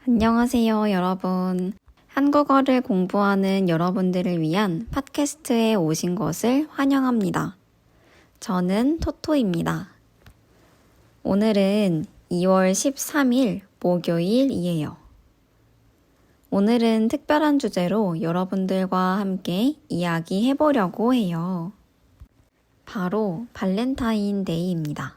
안녕하세요, 여러분. 한국어를 공부하는 여러분들을 위한 팟캐스트에 오신 것을 환영합니다. 저는 토토입니다. 오늘은 2월 13일 목요일이에요. 오늘은 특별한 주제로 여러분들과 함께 이야기해 보려고 해요. 바로 발렌타인데이입니다.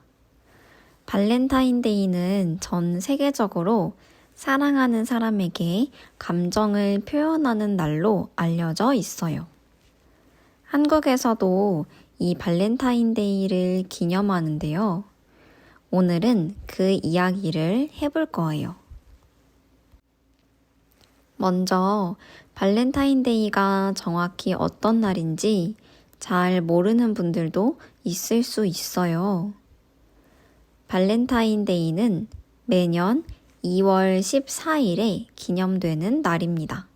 발렌타인데이는 전 세계적으로 사랑하는 사람에게 감정을 표현하는 날로 알려져 있어요. 한국에서도 이 발렌타인데이를 기념하는데요. 오늘은 그 이야기를 해볼 거예요. 먼저 발렌타인데이가 정확히 어떤 날인지 잘 모르는 분들도 있을 수 있어요. 발렌타인데이는 매년 2월 14일에 기념되는 날입니다.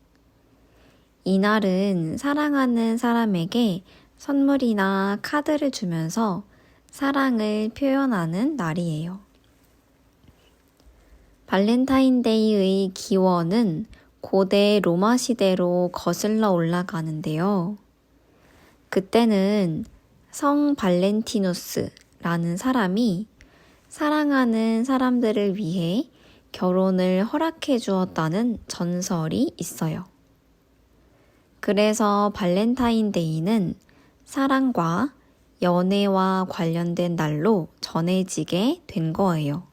이날은 사랑하는 사람에게 선물이나 카드를 주면서 사랑을 표현하는 날이에요. 발렌타인데이의 기원은 고대 로마 시대로 거슬러 올라가는데요. 그때는 성 발렌티누스라는 사람이 사랑하는 사람들을 위해 결혼을 허락해 주었다는 전설이 있어요. 그래서 발렌타인데이는 사랑과 연애와 관련된 날로 전해지게 된 거예요.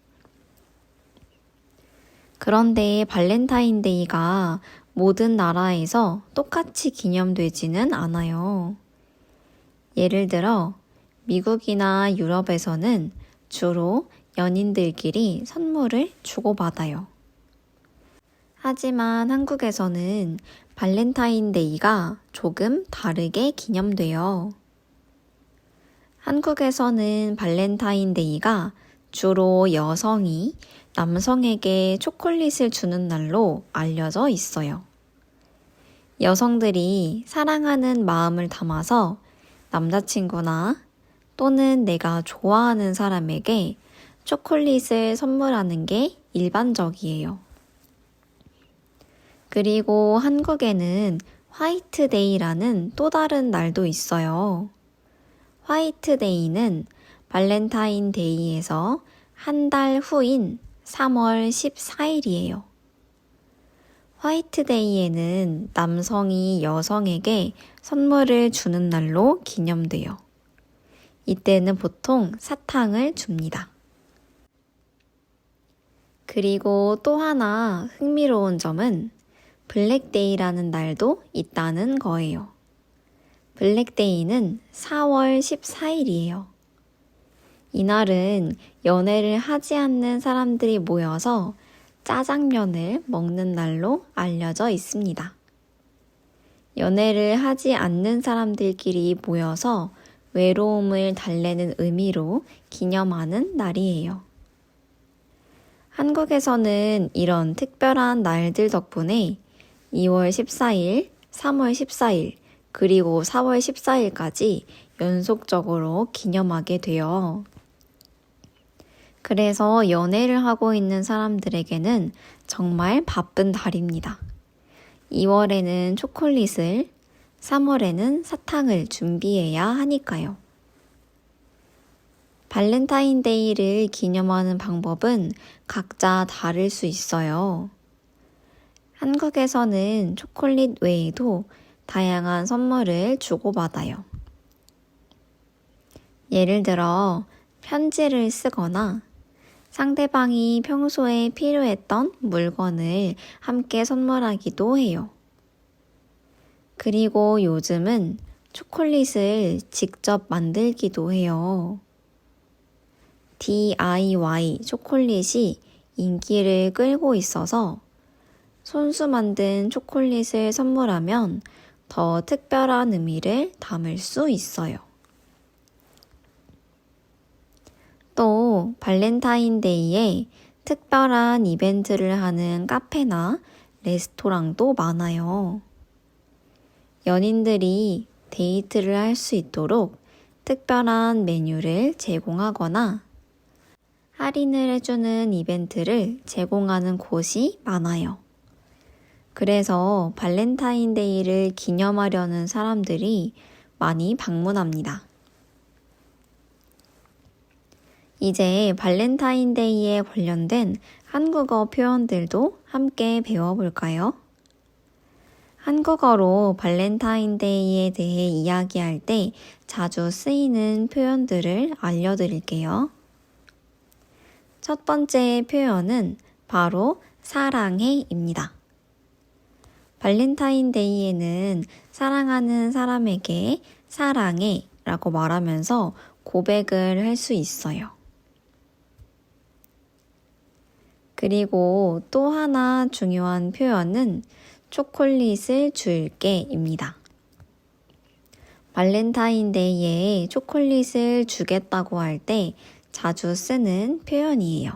그런데 발렌타인데이가 모든 나라에서 똑같이 기념되지는 않아요. 예를 들어 미국이나 유럽에서는 주로 연인들끼리 선물을 주고받아요. 하지만 한국에서는 발렌타인데이가 조금 다르게 기념돼요. 한국에서는 발렌타인데이가 주로 여성이 남성에게 초콜릿을 주는 날로 알려져 있어요. 여성들이 사랑하는 마음을 담아서 남자친구나 또는 내가 좋아하는 사람에게 초콜릿을 선물하는 게 일반적이에요. 그리고 한국에는 화이트데이라는 또 다른 날도 있어요. 화이트데이는 발렌타인데이에서 한 달 후인 3월 14일이에요. 화이트데이에는 남성이 여성에게 선물을 주는 날로 기념돼요. 이때는 보통 사탕을 줍니다. 그리고 또 하나 흥미로운 점은 블랙데이라는 날도 있다는 거예요. 블랙데이는 4월 14일이에요. 이날은 연애를 하지 않는 사람들이 모여서 짜장면을 먹는 날로 알려져 있습니다. 연애를 하지 않는 사람들끼리 모여서 외로움을 달래는 의미로 기념하는 날이에요. 한국에서는 이런 특별한 날들 덕분에 2월 14일, 3월 14일, 그리고 4월 14일까지 연속적으로 기념하게 돼요. 그래서 연애를 하고 있는 사람들에게는 정말 바쁜 달입니다. 2월에는 초콜릿을, 3월에는 사탕을 준비해야 하니까요. 발렌타인데이를 기념하는 방법은 각자 다를 수 있어요. 한국에서는 초콜릿 외에도 다양한 선물을 주고받아요. 예를 들어 편지를 쓰거나 상대방이 평소에 필요했던 물건을 함께 선물하기도 해요. 그리고 요즘은 초콜릿을 직접 만들기도 해요. DIY 초콜릿이 인기를 끌고 있어서 손수 만든 초콜릿을 선물하면 더 특별한 의미를 담을 수 있어요. 또 발렌타인데이에 특별한 이벤트를 하는 카페나 레스토랑도 많아요. 연인들이 데이트를 할 수 있도록 특별한 메뉴를 제공하거나 할인을 해주는 이벤트를 제공하는 곳이 많아요. 그래서 발렌타인데이를 기념하려는 사람들이 많이 방문합니다. 이제 발렌타인데이에 관련된 한국어 표현들도 함께 배워볼까요? 한국어로 발렌타인데이에 대해 이야기할 때 자주 쓰이는 표현들을 알려드릴게요. 첫 번째 표현은 바로 사랑해입니다. 발렌타인데이에는 사랑하는 사람에게 사랑해 라고 말하면서 고백을 할 수 있어요. 그리고 또 하나 중요한 표현은 초콜릿을 줄게입니다. 발렌타인데이에 초콜릿을 주겠다고 할 때 자주 쓰는 표현이에요.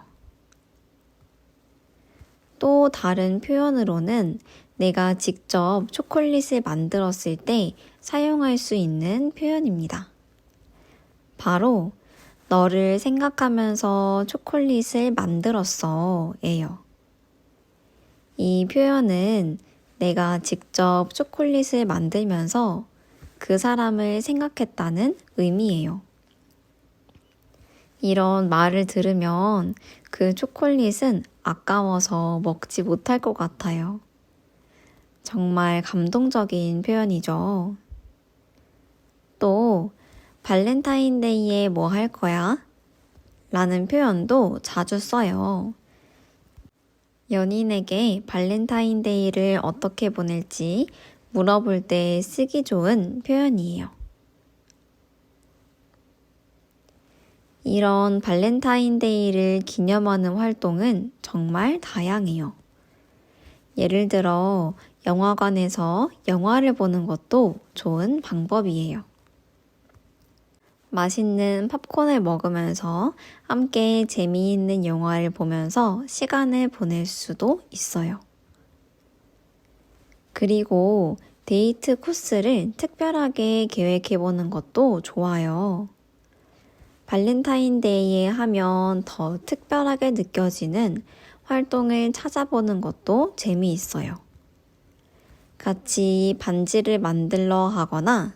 또 다른 표현으로는 내가 직접 초콜릿을 만들었을 때 사용할 수 있는 표현입니다. 바로 너를 생각하면서 초콜릿을 만들었어 예요. 이 표현은 내가 직접 초콜릿을 만들면서 그 사람을 생각했다는 의미예요. 이런 말을 들으면 그 초콜릿은 아까워서 먹지 못할 것 같아요. 정말 감동적인 표현이죠. 또 발렌타인데이에 뭐 할 거야? 라는 표현도 자주 써요. 연인에게 발렌타인데이를 어떻게 보낼지 물어볼 때 쓰기 좋은 표현이에요. 이런 발렌타인데이를 기념하는 활동은 정말 다양해요. 예를 들어 영화관에서 영화를 보는 것도 좋은 방법이에요. 맛있는 팝콘을 먹으면서 함께 재미있는 영화를 보면서 시간을 보낼 수도 있어요. 그리고 데이트 코스를 특별하게 계획해보는 것도 좋아요. 발렌타인데이에 하면 더 특별하게 느껴지는 활동을 찾아보는 것도 재미있어요. 같이 반지를 만들러 하거나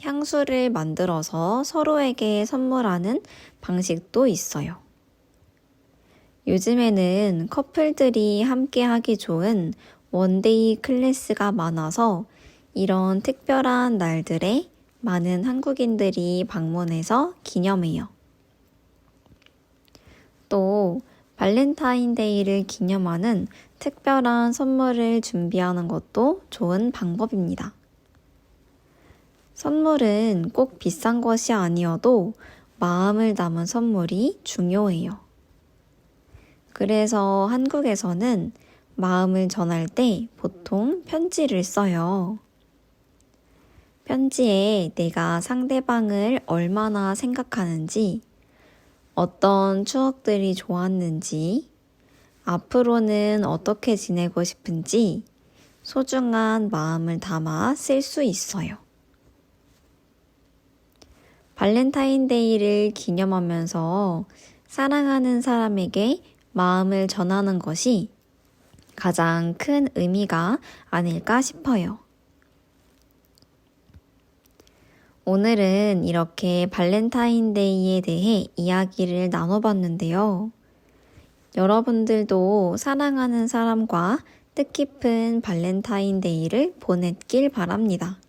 향수를 만들어서 서로에게 선물하는 방식도 있어요. 요즘에는 커플들이 함께 하기 좋은 원데이 클래스가 많아서 이런 특별한 날들에 많은 한국인들이 방문해서 기념해요. 또 발렌타인데이를 기념하는 특별한 선물을 준비하는 것도 좋은 방법입니다. 선물은 꼭 비싼 것이 아니어도 마음을 담은 선물이 중요해요. 그래서 한국에서는 마음을 전할 때 보통 편지를 써요. 편지에 내가 상대방을 얼마나 생각하는지, 어떤 추억들이 좋았는지, 앞으로는 어떻게 지내고 싶은지 소중한 마음을 담아 쓸 수 있어요. 발렌타인데이를 기념하면서 사랑하는 사람에게 마음을 전하는 것이 가장 큰 의미가 아닐까 싶어요. 오늘은 이렇게 발렌타인데이에 대해 이야기를 나눠봤는데요. 여러분들도 사랑하는 사람과 뜻깊은 발렌타인데이를 보냈길 바랍니다.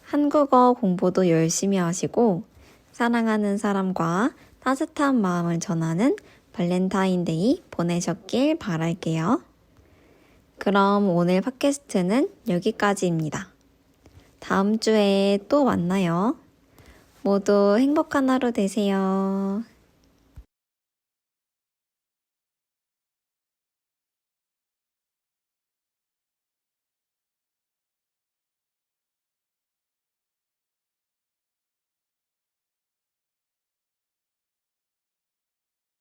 한국어 공부도 열심히 하시고 사랑하는 사람과 따뜻한 마음을 전하는 발렌타인데이 보내셨길 바랄게요. 그럼 오늘 팟캐스트는 여기까지입니다. 다음 주에 또 만나요. 모두 행복한 하루 되세요.